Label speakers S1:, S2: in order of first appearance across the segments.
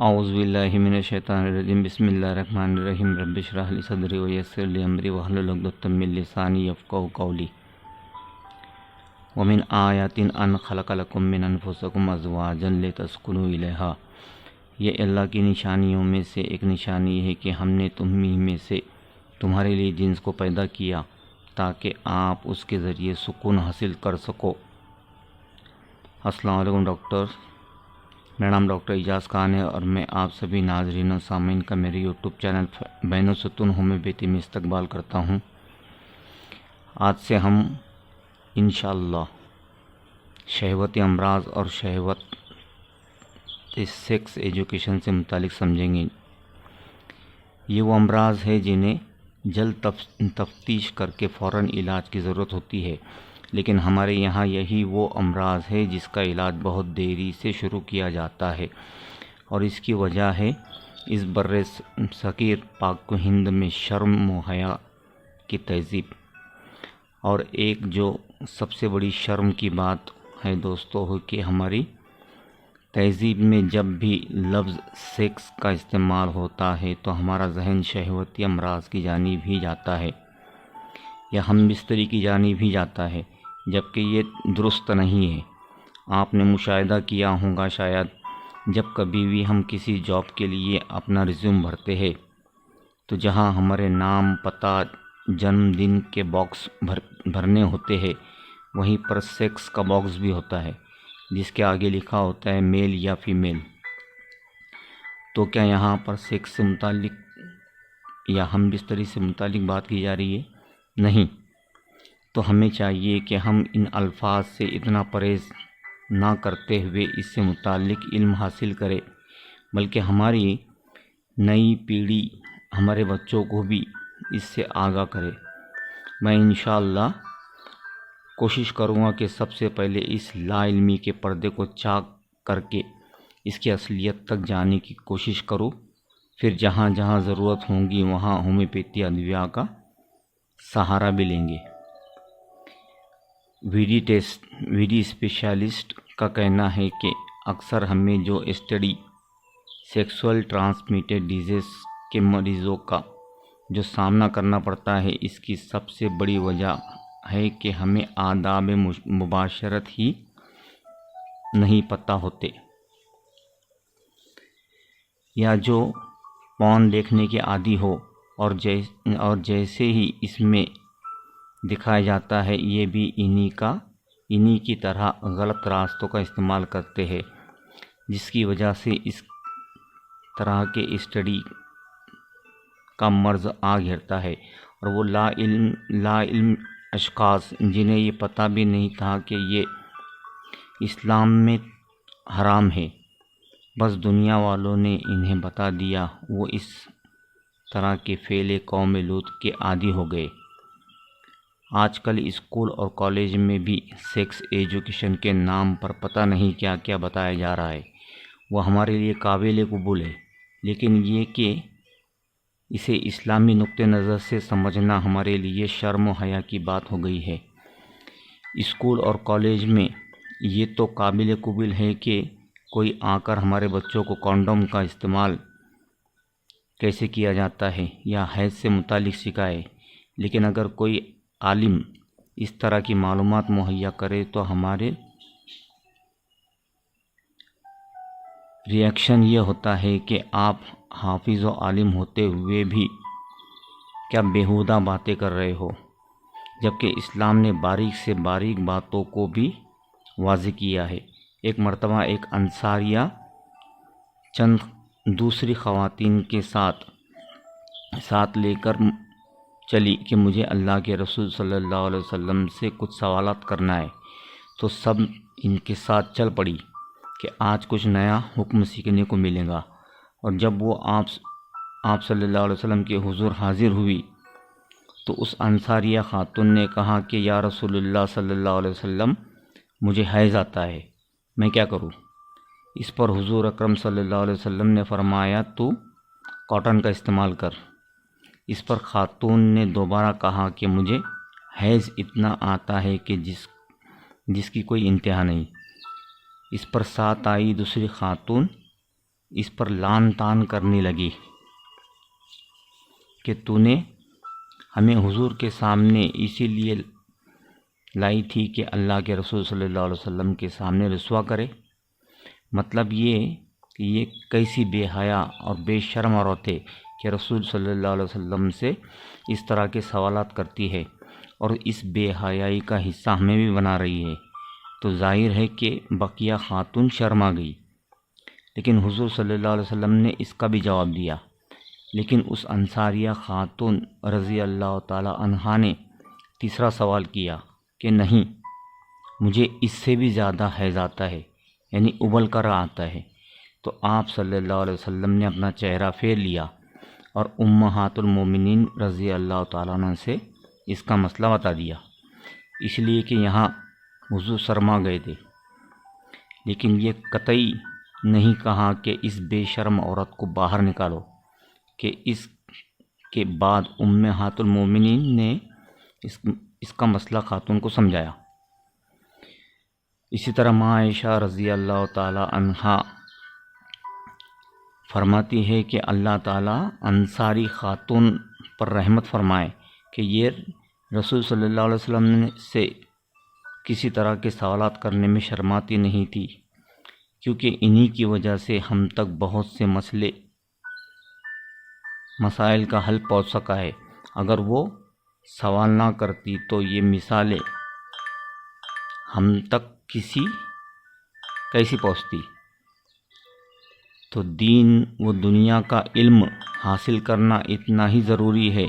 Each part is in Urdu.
S1: اعوذ باللہ من الشیطان الرجیم بسم اللہ الرحمن الرحیم رب اشرح لی صدری ویسر لی امری واحلل عقدۃ من لسانی یفقهوا قولی ومن آیات ان خلق لکم من انفسکم ازواجا لتسکنوا الیہا، یہ اللہ کی نشانیوں میں سے ایک نشانی ہے کہ ہم نے تمہیں میں سے تمہارے لیے جنس کو پیدا کیا تاکہ آپ اس کے ذریعے سکون حاصل کر سکو۔ السلام علیکم ڈاکٹر، میرا نام ڈاکٹر اعجاز خان ہے اور میں آپ سبھی ناظرین و سامعین کا میرے یوٹیوب چینل بین الستون ہومیوپیتھی میں استقبال کرتا ہوں۔ آج سے ہم انشاءاللہ شہوتی امراض اور شہوت سیکس ایجوکیشن سے متعلق سمجھیں گے۔ یہ وہ امراض ہے جنہیں جلد تفتیش کر کے فوراً علاج کی ضرورت ہوتی ہے، لیکن ہمارے یہاں یہی وہ امراض ہے جس کا علاج بہت دیری سے شروع کیا جاتا ہے، اور اس کی وجہ ہے اس بر صغیر پاک و ہند میں شرم و حیا کی تہذیب۔ اور ایک جو سب سے بڑی شرم کی بات ہے دوستو ہے کہ ہماری تہذیب میں جب بھی لفظ سیکس کا استعمال ہوتا ہے تو ہمارا ذہن شہوتی امراض کی جانب ہی جاتا ہے یا ہم بستری کی جانب ہی جاتا ہے، جبکہ یہ درست نہیں ہے۔ آپ نے مشاہدہ کیا ہوگا شاید، جب کبھی بھی ہم کسی جاب کے لیے اپنا ریزیوم بھرتے ہیں تو جہاں ہمارے نام، پتہ، جنم دن کے باکس بھرنے ہوتے ہیں، وہیں پر سیکس کا باکس بھی ہوتا ہے جس کے آگے لکھا ہوتا ہے میل یا فیمیل۔ تو کیا یہاں پر سیکس سے متعلق یا ہم بستری سے متعلق بات کی جا رہی ہے؟ نہیں۔ تو ہمیں چاہیے کہ ہم ان الفاظ سے اتنا پرہیز نہ کرتے ہوئے اس سے متعلق علم حاصل کریں، بلکہ ہماری نئی پیڑھی، ہمارے بچوں کو بھی اس سے آگاہ کرے۔ میں انشاءاللہ کوشش کروں گا کہ سب سے پہلے اس لا علمی کے پردے کو چاک کر کے اس کی اصلیت تک جانے کی کوشش کروں، پھر جہاں جہاں ضرورت ہوگی وہاں ہومیوپیتھی ادویہ کا سہارا بھی لیں گے۔ ویڈی اسپیشلسٹ کا کہنا ہے کہ اکثر ہمیں جو اسٹڈی سیکسول ٹرانسمیٹڈ ڈیزیز کے مریضوں کا جو سامنا کرنا پڑتا ہے، اس کی سب سے بڑی وجہ ہے کہ ہمیں آداب مباشرت ہی نہیں پتہ ہوتے، یا جو پون دیکھنے کے عادی ہو اور جیسے ہی اس میں دکھایا جاتا ہے یہ بھی انہی کی طرح غلط راستوں کا استعمال کرتے ہیں، جس کی وجہ سے اس طرح کے اسٹڈی کا مرض آ گھیرتا ہے، اور وہ لا علم اشخاص جنہیں یہ پتہ بھی نہیں تھا کہ یہ اسلام میں حرام ہے، بس دنیا والوں نے انہیں بتا دیا، وہ اس طرح کے فعل قوم لوط کے عادی ہو گئے۔ آج کل اسکول اور کالج میں بھی سیکس ایجوکیشن کے نام پر پتہ نہیں کیا کیا بتایا جا رہا ہے۔ وہ ہمارے لیے قابل قبول ہے، لیکن یہ کہ اسے اسلامی نقطہ نظر سے سمجھنا ہمارے لیے شرم و حیا کی بات ہو گئی ہے۔ اسکول اور کالج میں یہ تو قابل قبول ہے کہ کوئی آ کر ہمارے بچوں کو کانڈوم کا استعمال کیسے کیا جاتا ہے یا حیض سے متعلق سکھائے، لیکن اگر کوئی عالم اس طرح کی معلومات مہیا کرے تو ہمارے ریاکشن یہ ہوتا ہے کہ آپ حافظ و عالم ہوتے ہوئے بھی کیا بیہودہ باتیں کر رہے ہو، جبکہ اسلام نے باریک سے باریک باتوں کو بھی واضح کیا ہے۔ ایک مرتبہ ایک انصاریہ چند دوسری خواتین کے ساتھ لے کر چلی کہ مجھے اللہ کے رسول صلی اللہ علیہ وسلم سے کچھ سوالات کرنا ہے، تو سب ان کے ساتھ چل پڑی کہ آج کچھ نیا حکم سیکھنے کو ملے گا۔ اور جب وہ آپ صلی اللہ علیہ وسلم کے حضور حاضر ہوئی تو اس انصاریہ خاتون نے کہا کہ یا رسول اللہ صلی اللہ علیہ وسلم، مجھے حیض آتا ہے، میں کیا کروں؟ اس پر حضور اکرم صلی اللہ علیہ وسلم نے فرمایا تو کاٹن کا استعمال کر۔ اس پر خاتون نے دوبارہ کہا کہ مجھے حیض اتنا آتا ہے کہ جس کی کوئی انتہا نہیں۔ اس پر ساتھ آئی دوسری خاتون اس پر لان تان کرنے لگی کہ تو نے ہمیں حضور کے سامنے اسی لیے لائی تھی کہ اللہ کے رسول صلی اللہ علیہ وسلم کے سامنے رسوا کرے۔ مطلب یہ کہ یہ کیسی بے حیا اور بے شرم عورت ہے کہ رسول صلی اللہ علیہ وسلم سے اس طرح کے سوالات کرتی ہے اور اس بے حیائی کا حصہ ہمیں بھی بنا رہی ہے۔ تو ظاہر ہے کہ بقیہ خاتون شرما گئی، لیکن حضور صلی اللہ علیہ وسلم نے اس کا بھی جواب دیا۔ لیکن اس انصاریہ خاتون رضی اللہ تعالی عنہا نے تیسرا سوال کیا کہ نہیں، مجھے اس سے بھی زیادہ حیض آتا ہے، یعنی ابل کر آتا ہے۔ تو آپ صلی اللہ علیہ وسلم نے اپنا چہرہ پھیر لیا اور امہات المومنین رضی اللہ تعالیٰ عنہ سے اس کا مسئلہ بتا دیا، اس لیے کہ یہاں حضور شرما گئے تھے۔ لیکن یہ قطعی نہیں کہا کہ اس بے شرم عورت کو باہر نکالو، کہ اس کے بعد امہات المومنین نے اس کا مسئلہ خاتون کو سمجھایا۔ اسی طرح ماں عائشہ رضی اللہ تعالی عنہا فرماتی ہے کہ اللہ تعالیٰ انصاری خاتون پر رحمت فرمائے کہ یہ رسول صلی اللہ علیہ وسلم سے کسی طرح کے سوالات کرنے میں شرماتی نہیں تھی، کیونکہ انہی کی وجہ سے ہم تک بہت سے مسائل کا حل پہنچ سکا ہے۔ اگر وہ سوال نہ کرتی تو یہ مثالیں ہم تک کیسی پہنچتی۔ تو دین و دنیا کا علم حاصل کرنا اتنا ہی ضروری ہے،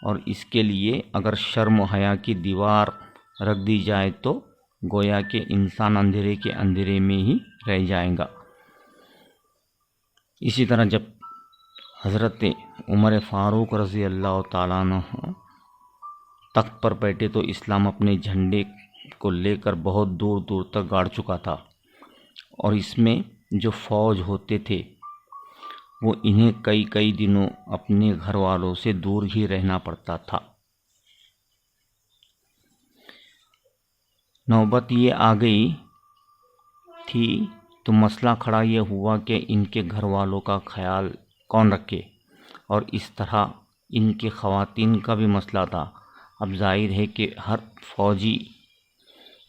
S1: اور اس کے لیے اگر شرم و حیا کی دیوار رکھ دی جائے تو گویا کہ انسان اندھیرے کے اندھیرے میں ہی رہ جائے گا۔ اسی طرح جب حضرت عمر فاروق رضی اللہ تعالیٰ عنہ تخت پر بیٹھے تو اسلام اپنے جھنڈے کو لے کر بہت دور دور تک گاڑ چکا تھا، اور اس میں جو فوج ہوتے تھے وہ انہیں کئی دنوں اپنے گھر والوں سے دور ہی رہنا پڑتا تھا۔ نوبت یہ آ گئی تھی تو مسئلہ کھڑا یہ ہوا کہ ان کے گھر والوں کا خیال کون رکھے، اور اس طرح ان کے خواتین کا بھی مسئلہ تھا۔ اب ظاہر ہے کہ ہر فوجی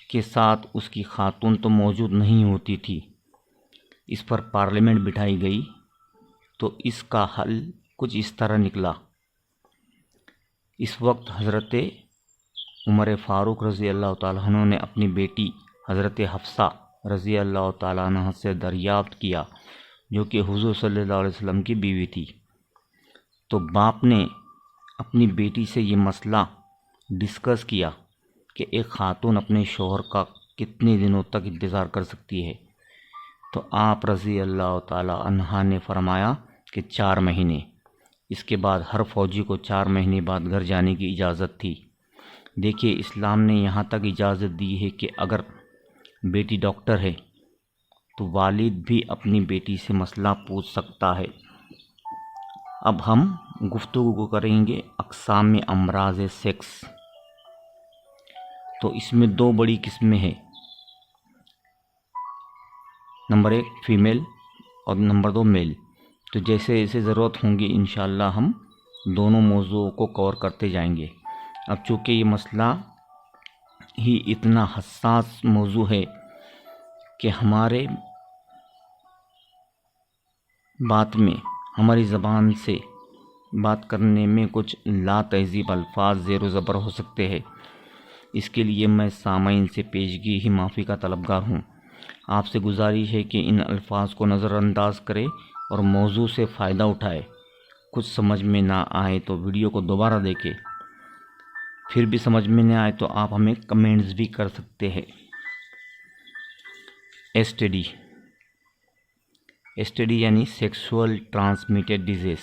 S1: کے ساتھ اس کی خاتون تو موجود نہیں ہوتی تھی۔ اس پر پارلیمنٹ بٹھائی گئی تو اس کا حل کچھ اس طرح نکلا۔ اس وقت حضرت عمر فاروق رضی اللہ تعالیٰ عنہ نے اپنی بیٹی حضرت حفصہ رضی اللہ تعالیٰ عنہ سے دریافت کیا، جو کہ حضور صلی اللہ علیہ وسلم کی بیوی تھی۔ تو باپ نے اپنی بیٹی سے یہ مسئلہ ڈسکس کیا کہ ایک خاتون اپنے شوہر کا کتنے دنوں تک انتظار کر سکتی ہے۔ تو آپ رضی اللہ تعالی عنہ نے فرمایا کہ 4 مہینے۔ اس کے بعد ہر فوجی کو 4 مہینے بعد گھر جانے کی اجازت تھی۔ دیکھیے، اسلام نے یہاں تک اجازت دی ہے کہ اگر بیٹی ڈاکٹر ہے تو والد بھی اپنی بیٹی سے مسئلہ پوچھ سکتا ہے۔ اب ہم گفتگو کریں گے اقسام امراض سیکس۔ تو اس میں 2 بڑی قسمیں ہیں، نمبر 1 فیمیل اور نمبر 2 میل۔ تو جیسے جیسے ضرورت ہوں گی انشاءاللہ ہم دونوں موضوعوں کو کور کرتے جائیں گے۔ اب چونکہ یہ مسئلہ ہی اتنا حساس موضوع ہے کہ ہمارے ہماری زبان سے بات کرنے میں کچھ لا تہذیب الفاظ زیر و زبر ہو سکتے ہیں، اس کے لیے میں سامعین سے پیشگی ہی معافی کا طلبگار ہوں۔ آپ سے گزارش ہے کہ ان الفاظ کو نظر انداز کرے اور موضوع سے فائدہ اٹھائے۔ کچھ سمجھ میں نہ آئے تو ویڈیو کو دوبارہ دیکھیں، پھر بھی سمجھ میں نہ آئے تو آپ ہمیں کمنٹس بھی کر سکتے ہیں۔ ایس ٹی ڈی یعنی sexual transmitted disease.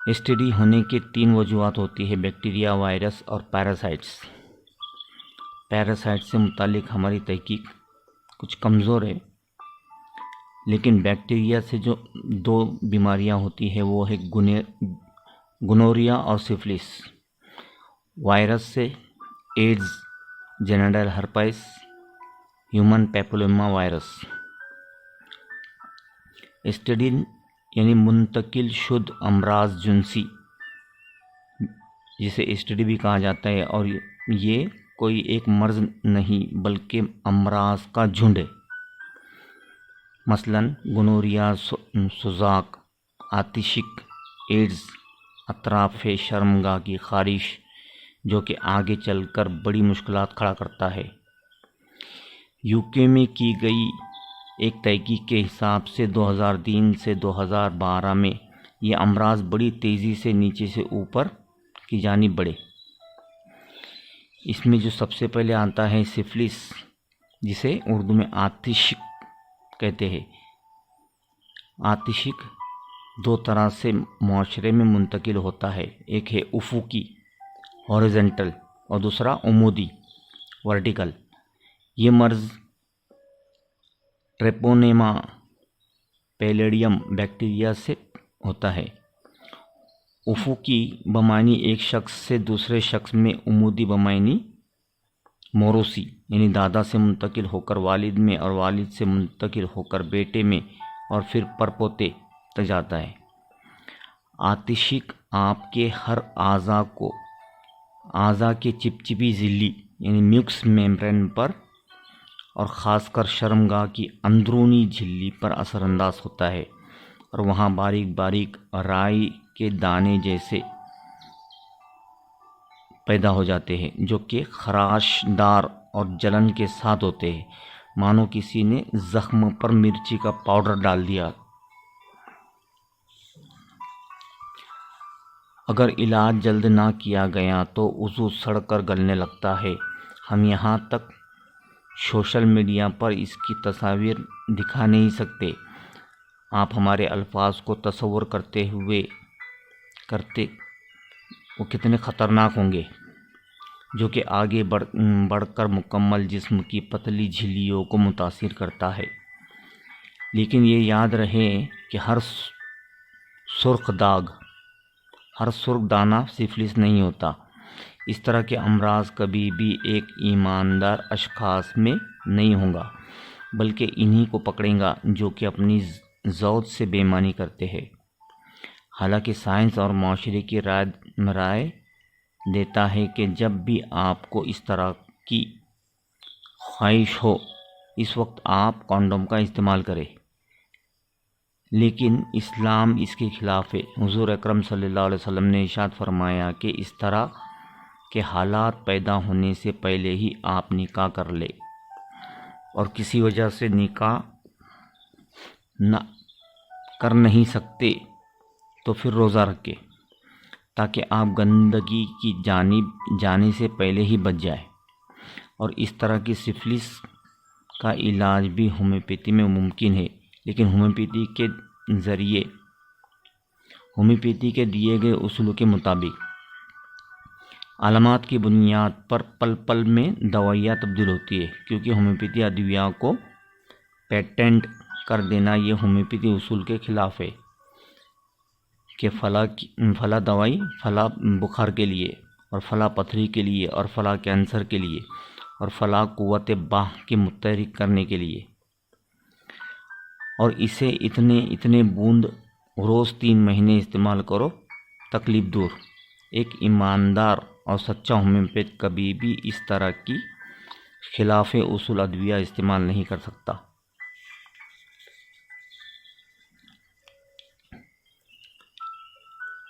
S1: S T D ہونے کے 3 وجوہات ہوتی ہے: بیکٹیریا، وائرس اور پیراسائٹس۔ پیراسائٹ سے متعلق ہماری تحقیق کچھ کمزور ہے، لیکن بیکٹیریا سے جو 2 بیماریاں ہوتی ہیں وہ ہے گنوریا اور سفلس۔ وائرس سے AIDS, genital herpes, human papilloma virus. STD یعنی منتقل شدہ امراض جنسی، جسے STD بھی کہا جاتا ہے، اور یہ کوئی ایک مرض نہیں بلکہ امراض کا جھنڈ ہے۔ مثلاً گونوریا، سوزاک، آتشک، ایڈز، اطراف شرمگاہ کی خارش، جو کہ آگے چل کر بڑی مشکلات کھڑا کرتا ہے۔ UK میں کی گئی ایک تحقیق کے حساب سے 2003 سے 2012 میں یہ امراض بڑی تیزی سے نیچے سے اوپر کی جانب بڑھے۔ اس میں جو سب سے پہلے آتا ہے سفلس، جسے اردو میں آتشک کہتے ہیں۔ آتشک دو طرح سے معاشرے میں منتقل ہوتا ہے، ایک ہے افقی ہاریزونٹل اور دوسرا عمودی ورٹیکل۔ یہ مرض ٹریپونیما پیلیڈیم بیکٹیریا سے ہوتا ہے۔ افقی بمعنی ایک شخص سے دوسرے شخص میں، عمودی بمعنی موروثی یعنی دادا سے منتقل ہو کر والد میں اور والد سے منتقل ہو کر بیٹے میں اور پھر پرپوتے تک جاتا ہے۔ آتشک آپ کے ہر اعضاء کے چپچپی جھلی یعنی میوکس میمبرین پر اور خاص کر شرمگاہ کی اندرونی جھلی پر اثر انداز ہوتا ہے، اور وہاں باریک باریک رائی کے دانے جیسے پیدا ہو جاتے ہیں، جو کہ خراش دار اور جلن کے ساتھ ہوتے ہیں، مانو کسی نے زخم پر مرچی کا پاؤڈر ڈال دیا۔ اگر علاج جلد نہ کیا گیا تو عضو سڑ کر گلنے لگتا ہے۔ ہم یہاں تک سوشل میڈیا پر اس کی تصاویر دکھا نہیں سکتے، آپ ہمارے الفاظ کو تصور کرتے وہ کتنے خطرناک ہوں گے، جو کہ آگے بڑھ کر مکمل جسم کی پتلی جھلیوں کو متاثر کرتا ہے۔ لیکن یہ یاد رہے کہ ہر سرخ دانہ سفلس نہیں ہوتا۔ اس طرح کے امراض کبھی بھی ایک ایماندار اشخاص میں نہیں ہوں گا، بلکہ انہی کو پکڑے گا جو کہ اپنی ذات سے بے ایمانی کرتے ہیں۔ حالانکہ سائنس اور معاشرے کی رائے دیتا ہے کہ جب بھی آپ کو اس طرح کی خواہش ہو، اس وقت آپ کانڈوم کا استعمال کریں، لیکن اسلام اس کے خلاف ہے۔ حضور اکرم صلی اللہ علیہ وسلم نے ارشاد فرمایا کہ اس طرح کے حالات پیدا ہونے سے پہلے ہی آپ نکاح کر لیں، اور کسی وجہ سے نکاح کر نہیں سکتے تو پھر روزہ رکھیں، تاکہ آپ گندگی کی جانب جانے سے پہلے ہی بچ جائیں۔ اور اس طرح کی سفلس کا علاج بھی ہومیوپیتھی میں ممکن ہے، لیکن ہومیوپیتھی کے دیے گئے اصولوں کے مطابق۔ علامات کی بنیاد پر پل پل میں دوائیاں تبدیل ہوتی ہے، کیونکہ ہومیوپیتھی ادویہ کو پیٹنٹ کر دینا یہ ہومیوپیتھی اصول کے خلاف ہے کہ فلاں دوائی فلاں بخار کے لیے، اور فلاں پتھری کے لیے، اور فلاں کینسر کے لیے، اور فلاں قوت باہ کے متحرک کرنے کے لیے، اور اسے اتنے بوند روز 3 مہینے استعمال کرو، تکلیف دور۔ ایک ایماندار اور سچا ہومیوپیتھ کبھی بھی اس طرح کی خلاف اصول ادویہ استعمال نہیں کر سکتا۔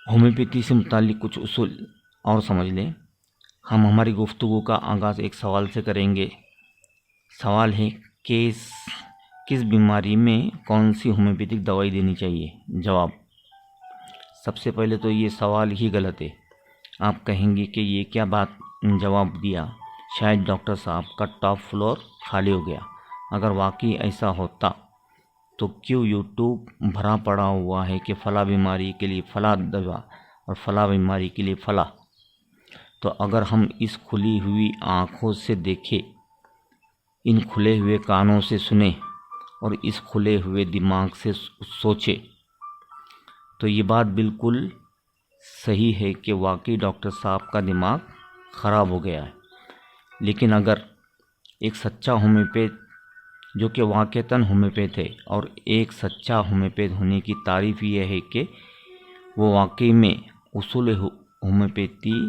S1: ہومیوپیتھی سے متعلق کچھ اصول اور سمجھ لیں۔ ہم ہماری گفتگو کا آغاز ایک سوال سے کریں گے۔ سوال ہے کہ کس بیماری میں کون سی ہومیوپیتھک دوائی دینی چاہیے؟ جواب: سب سے پہلے تو یہ سوال ہی غلط ہے۔ آپ کہیں گے کہ یہ کیا بات جواب دیا، شاید ڈاکٹر صاحب کا ٹاپ فلور خالی ہو گیا۔ اگر واقعی ایسا ہوتا تو کیوں یوٹیوب بھرا پڑا ہوا ہے کہ فلاں بیماری کے لیے فلاں دوا اور فلاں بیماری کے لیے فلاں؟ تو اگر ہم اس کھلی ہوئی آنکھوں سے دیکھیں، ان کھلے ہوئے کانوں سے سنیں اور اس کھلے ہوئے دماغ سے سوچیں، تو یہ بات بالکل صحیح ہے کہ واقعی ڈاکٹر صاحب کا دماغ خراب ہو گیا ہے۔ لیکن اگر ایک سچا ہومیوپیتھ جو کہ واقعتاً ہومیوپیتھ ہے، اور ایک سچا ہومیوپیتھ ہونے کی تعریف یہ ہے کہ وہ واقعی میں اصول ہومیوپیتھی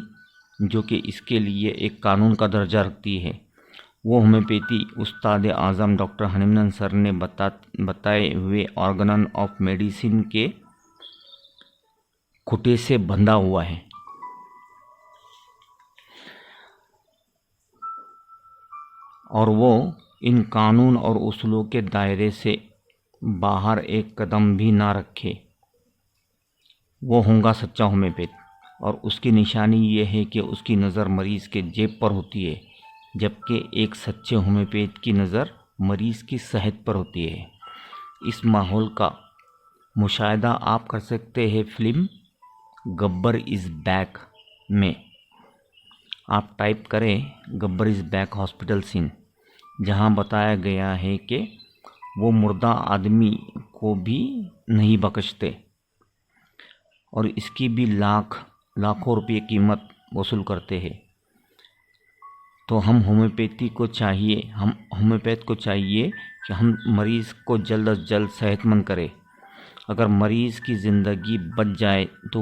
S1: جو کہ اس کے لیے ایک قانون کا درجہ رکھتی ہے، وہ ہومیوپیتھی استاد اعظم ڈاکٹر ہنیمن سر نے بتائے ہوئے آرگن آف میڈیسن کے کھوٹے سے بندھا ہوا ہے، اور وہ ان قانون اور اصولوں کے دائرے سے باہر ایک قدم بھی نہ رکھے، وہ ہوگا سچا ہومیوپیتھ۔ اور اس کی نشانی یہ ہے کہ اس کی نظر مریض کے جیب پر ہوتی ہے، جبکہ ایک سچے ہومیوپیتھ کی نظر مریض کی صحت پر ہوتی ہے۔ اس ماحول کا مشاہدہ آپ کر سکتے ہیں فلم گبر از بیک میں۔ آپ ٹائپ کریں گبر از بیک ہاسپٹل سین، جہاں بتایا گیا ہے کہ وہ مردہ آدمی کو بھی نہیں بخشتے اور اس کی بھی لاکھوں روپے قیمت وصول کرتے ہیں۔ تو ہومیوپیتھ کو چاہیے کہ ہم مریض کو جلد از جلد صحت مند کرے۔ اگر مریض کی زندگی بچ جائے تو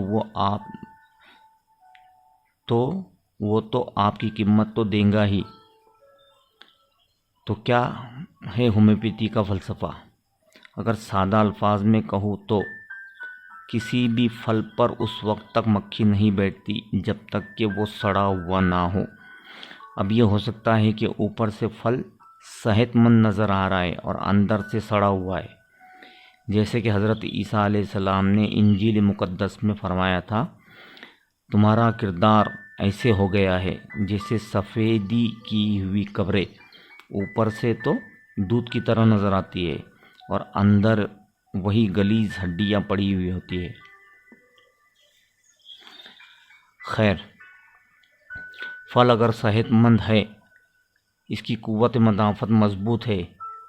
S1: وہ تو آپ کی قیمت تو دے گا ہی۔ تو کیا ہے ہومیوپیتھی کا فلسفہ؟ اگر سادہ الفاظ میں کہوں تو کسی بھی پھل پر اس وقت تک مکھی نہیں بیٹھتی جب تک کہ وہ سڑا ہوا نہ ہو۔ اب یہ ہو سکتا ہے کہ اوپر سے پھل صحت مند نظر آ رہا ہے اور اندر سے سڑا ہوا ہے، جیسے کہ حضرت عیسیٰ علیہ السلام نے انجیل مقدس میں فرمایا تھا، تمہارا کردار ایسے ہو گیا ہے جیسے سفیدی کی ہوئی قبریں، اوپر سے تو دودھ کی طرح نظر آتی ہے اور اندر وہی غلیظ ہڈیاں پڑی ہوئی ہوتی ہے۔ خیر، پھل اگر صحت مند ہے، اس کی قوت مدافعت مضبوط ہے،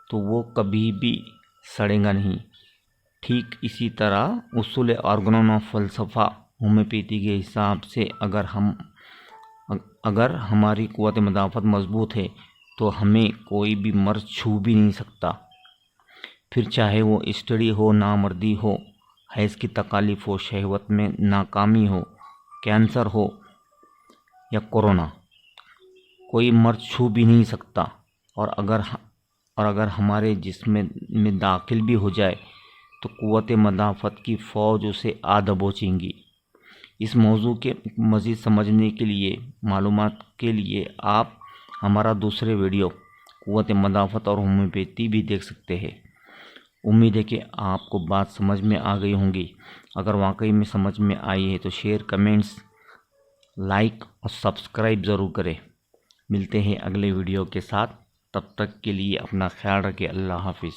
S1: تو وہ کبھی بھی سڑے گا نہیں۔ ٹھیک اسی طرح اصول آرگن آف فلسفہ ہومیوپیتھی کے حساب سے اگر ہماری قوت مدافعت مضبوط ہے تو ہمیں کوئی بھی مرض چھو بھی نہیں سکتا، پھر چاہے وہ اسٹڈی ہو، نامردی ہو، حیض کی تکالیف ہو، شہوت میں ناکامی ہو، کینسر ہو یا کورونا، کوئی مرض چھو بھی نہیں سکتا۔ اور اگر ہمارے جسم میں داخل بھی ہو جائے تو قوت مدافعت کی فوج اسے آ دبوچیں گی۔ اس موضوع کے مزید سمجھنے کے لیے، معلومات کے لیے آپ ہمارا دوسرے ویڈیو قوت مدافعت اور ہومیوپیتھی بھی دیکھ سکتے ہیں۔ امید ہے کہ آپ کو بات سمجھ میں آ گئی ہوں گی۔ اگر واقعی میں سمجھ میں آئی ہے تو شیئر، کمنٹس، لائک اور سبسکرائب ضرور کریں۔ ملتے ہیں اگلے ویڈیو کے ساتھ، تب تک کے لیے اپنا خیال رکھیں۔ اللہ حافظ۔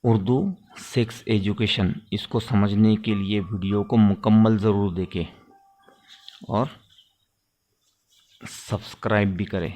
S1: اردو سیکس ایجوکیشن، اس کو سمجھنے کے لیے ویڈیو کو مکمل ضرور دیکھیں اور سبسکرائب بھی کریں۔